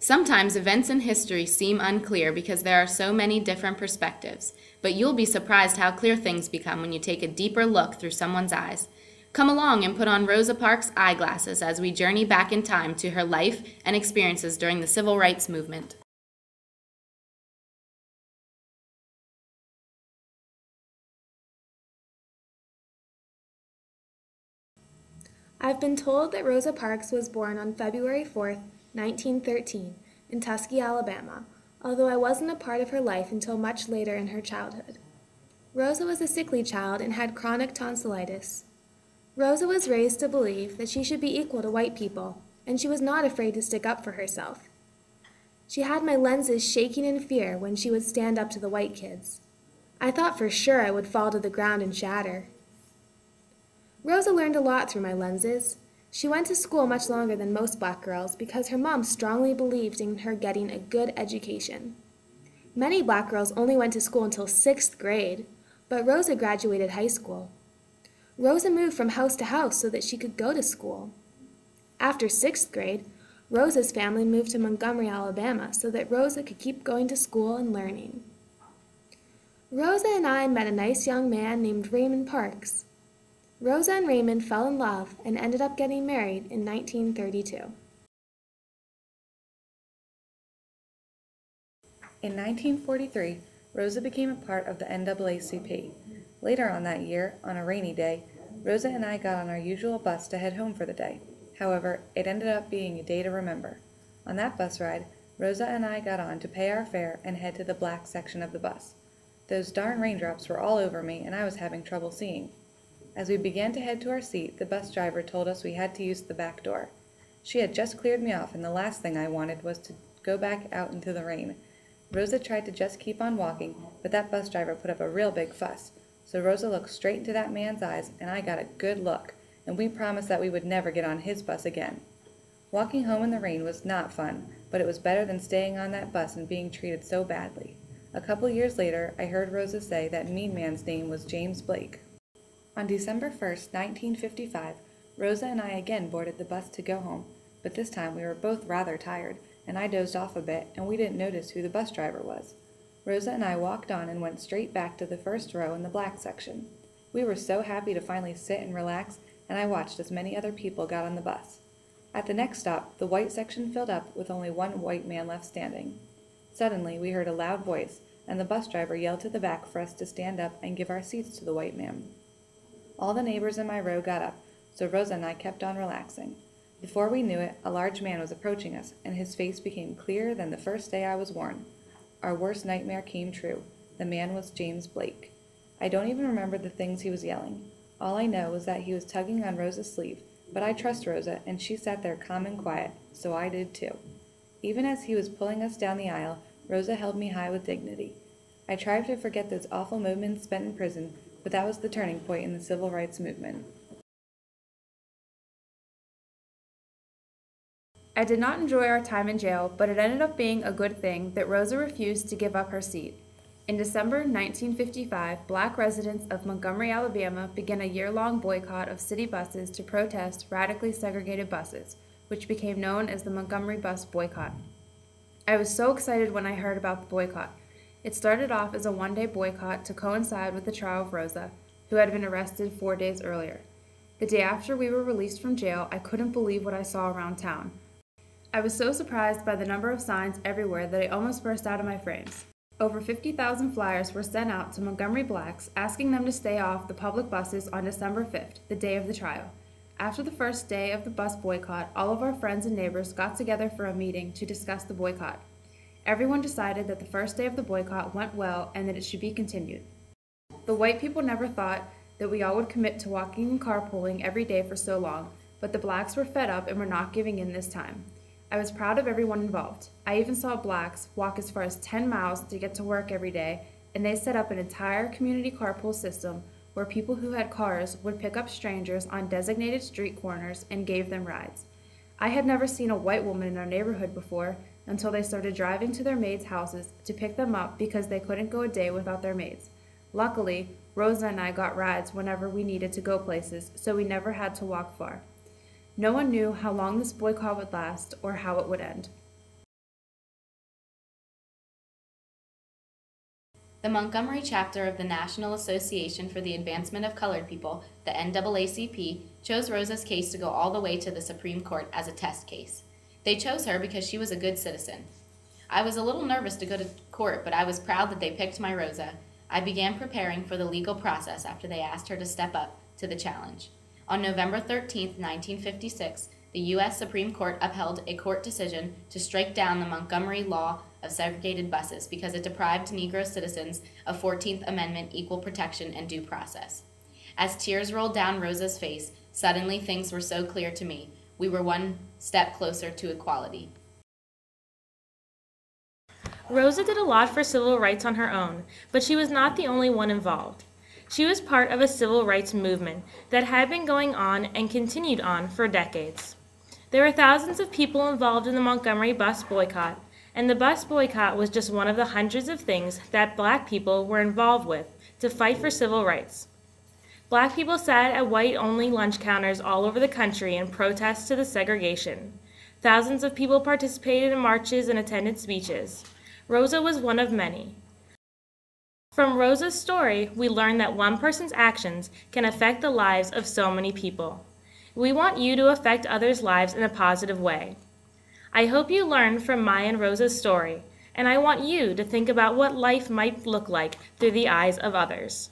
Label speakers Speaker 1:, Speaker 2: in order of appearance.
Speaker 1: Sometimes events in history seem unclear because there are so many different perspectives, but you'll be surprised how clear things become when you take a deeper look through someone's eyes. Come along and put on Rosa Parks' eyeglasses as we journey back in time to her life and experiences during the Civil Rights Movement.
Speaker 2: I've been told that Rosa Parks was born on February 4th, 1913, in Tuskegee, Alabama, although I wasn't a part of her life until much later in her childhood. Rosa was a sickly child and had chronic tonsillitis. Rosa was raised to believe that she should be equal to white people, and she was not afraid to stick up for herself. She had my lenses shaking in fear when she would stand up to the white kids. I thought for sure I would fall to the ground and shatter. Rosa learned a lot through my lenses. She went to school much longer than most black girls because her mom strongly believed in her getting a good education. Many black girls only went to school until 6th grade, but Rosa graduated high school. Rosa moved from house to house so that she could go to school. After 6th grade, Rosa's family moved to Montgomery, Alabama so that Rosa could keep going to school and learning. Rosa and I met a nice young man named Raymond Parks. Rosa and Raymond fell in love and ended up getting married in 1932.
Speaker 3: In 1943, Rosa became a part of the NAACP. Later on that year, on a rainy day, Rosa and I got on our usual bus to head home for the day. However, it ended up being a day to remember. On that bus ride, Rosa and I got on to pay our fare and head to the black section of the bus. Those darn raindrops were all over me and I was having trouble seeing. As we began to head to our seat, the bus driver told us we had to use the back door. She had just cleared me off and the last thing I wanted was to go back out into the rain. Rosa tried to just keep on walking, but that bus driver put up a real big fuss. So Rosa looked straight into that man's eyes and I got a good look, and we promised that we would never get on his bus again. Walking home in the rain was not fun, but it was better than staying on that bus and being treated so badly. A couple years later, I heard Rosa say that mean man's name was James Blake. On December 1st, 1955, Rosa and I again boarded the bus to go home, but this time we were both rather tired, and I dozed off a bit, and we didn't notice who the bus driver was. Rosa and I walked on and went straight back to the first row in the black section. We were so happy to finally sit and relax, and I watched as many other people got on the bus. At the next stop, the white section filled up with only one white man left standing. Suddenly, we heard a loud voice, and the bus driver yelled to the back for us to stand up and give our seats to the white man. All the neighbors in my row got up, so Rosa and I kept on relaxing. Before we knew it, a large man was approaching us, and his face became clearer than the first day I was born. Our worst nightmare came true. The man was James Blake. I don't even remember the things he was yelling. All I know is that he was tugging on Rosa's sleeve, but I trust Rosa, and she sat there calm and quiet, so I did too. Even as he was pulling us down the aisle, Rosa held me high with dignity. I tried to forget those awful moments spent in prison, but that was the turning point in the civil rights movement.
Speaker 4: I did not enjoy our time in jail, but it ended up being a good thing that Rosa refused to give up her seat. In December 1955, black residents of Montgomery, Alabama began a year-long boycott of city buses to protest radically segregated buses, which became known as the Montgomery Bus Boycott. I was so excited when I heard about the boycott. It started off as a one-day boycott to coincide with the trial of Rosa, who had been arrested 4 days earlier. The day after we were released from jail, I couldn't believe what I saw around town. I was so surprised by the number of signs everywhere that I almost burst out of my frames. Over 50,000 flyers were sent out to Montgomery blacks asking them to stay off the public buses on December 5th, the day of the trial. After the first day of the bus boycott, all of our friends and neighbors got together for a meeting to discuss the boycott. Everyone decided that the first day of the boycott went well and that it should be continued. The white people never thought that we all would commit to walking and carpooling every day for so long, but the blacks were fed up and were not giving in this time. I was proud of everyone involved. I even saw blacks walk as far as 10 miles to get to work every day, and they set up an entire community carpool system where people who had cars would pick up strangers on designated street corners and gave them rides. I had never seen a white woman in our neighborhood before until they started driving to their maids' houses to pick them up because they couldn't go a day without their maids. Luckily, Rosa and I got rides whenever we needed to go places, so we never had to walk far. No one knew how long this boycott would last or how it would end.
Speaker 1: The Montgomery chapter of the National Association for the Advancement of Colored People, the NAACP, chose Rosa's case to go all the way to the Supreme Court as a test case. They chose her because she was a good citizen. I was a little nervous to go to court, but I was proud that they picked my Rosa. I began preparing for the legal process after they asked her to step up to the challenge. On November 13, 1956, the U.S. Supreme Court upheld a court decision to strike down the Montgomery law of segregated buses because it deprived Negro citizens of 14th Amendment equal protection and due process. As tears rolled down Rosa's face, suddenly things were so clear to me. We were one step closer to equality.
Speaker 5: Rosa did a lot for civil rights on her own, but she was not the only one involved. She was part of a civil rights movement that had been going on and continued on for decades. There were thousands of people involved in the Montgomery bus boycott, and the bus boycott was just one of the hundreds of things that Black people were involved with to fight for civil rights. Black people sat at white-only lunch counters all over the country in protest to the segregation. Thousands of people participated in marches and attended speeches. Rosa was one of many. From Rosa's story, we learn that one person's actions can affect the lives of so many people. We want you to affect others' lives in a positive way. I hope you learned from my and Rosa's story, and I want you to think about what life might look like through the eyes of others.